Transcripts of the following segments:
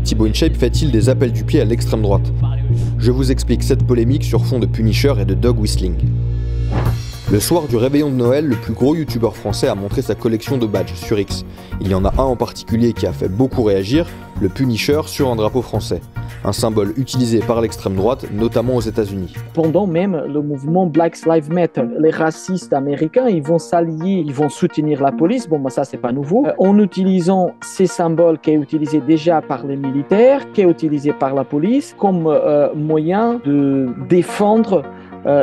Thibaut InShape fait-il des appels du pied à l'extrême droite? Je vous explique cette polémique sur fond de Punisher et de dog whistling. Le soir du réveillon de Noël, le plus gros youtubeur français a montré sa collection de badges sur X. Il y en a un en particulier qui a fait beaucoup réagir, le Punisher sur un drapeau français. Un symbole utilisé par l'extrême droite, notamment aux États-Unis. Pendant même le mouvement Black Lives Matter, les racistes américains, ils vont s'allier, ils vont soutenir la police, bon, ça c'est pas nouveau, en utilisant ces symboles qui est utilisé déjà par les militaires, qui est utilisé par la police, comme moyen de défendre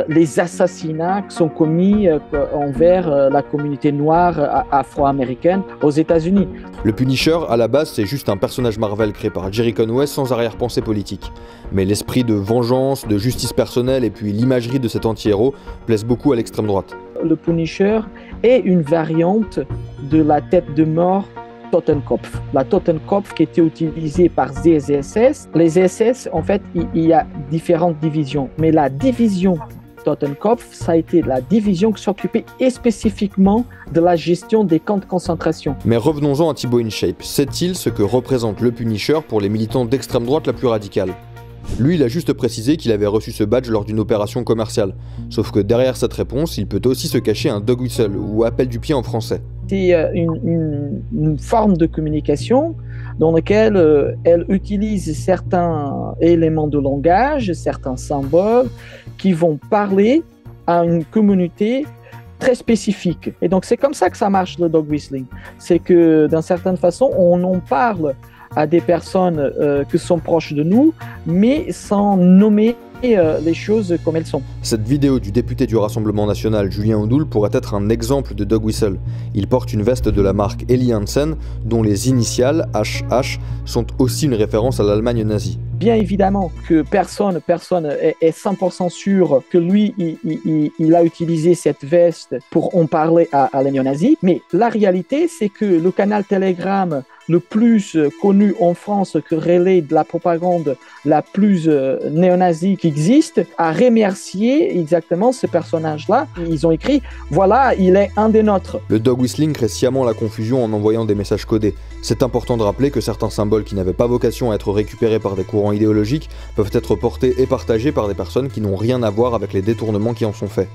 les assassinats qui sont commis envers la communauté noire afro-américaine aux États-Unis. Le Punisher, à la base, c'est juste un personnage Marvel créé par Jerry Conway sans arrière-pensée politique. Mais l'esprit de vengeance, de justice personnelle et puis l'imagerie de cet anti-héros plaisent beaucoup à l'extrême droite. Le Punisher est une variante de la tête de mort Totenkopf. La Totenkopf qui était utilisée par les SS. Les SS, en fait, il y a différentes divisions. Mais la division Totenkopf, ça a été la division qui s'occupait spécifiquement de la gestion des camps de concentration. Mais revenons-en à Thibaut InShape. Sait-il ce que représente le Punisher pour les militants d'extrême droite la plus radicale? Lui, il a juste précisé qu'il avait reçu ce badge lors d'une opération commerciale. Sauf que derrière cette réponse, il peut aussi se cacher un dog whistle, ou appel du pied en français. C'est une forme de communication dans laquelle elle utilise certains éléments de langage, certains symboles qui vont parler à une communauté très spécifique. Et donc c'est comme ça que ça marche le dog whistling. C'est que d'une certaine façon, on en parle à des personnes qui sont proches de nous, mais sans nommer les choses comme elles sont. Cette vidéo du député du Rassemblement National, Julien Ondoul, pourrait être un exemple de dog whistle. Il porte une veste de la marque Helly Hansen, dont les initiales HH sont aussi une référence à l'Allemagne nazie. Bien évidemment que personne est 100% sûr que lui, il a utilisé cette veste pour en parler à les néo-nazis, mais la réalité, c'est que le canal Telegram le plus connu en France que relaie de la propagande la plus néo-nazie qui existe, a remercié exactement ce personnage-là. Ils ont écrit « Voilà, il est un des nôtres ». Le dog whistling crée sciemment la confusion en envoyant des messages codés. C'est important de rappeler que certains symboles qui n'avaient pas vocation à être récupérés par des courants idéologiques peuvent être portés et partagés par des personnes qui n'ont rien à voir avec les détournements qui en sont faits.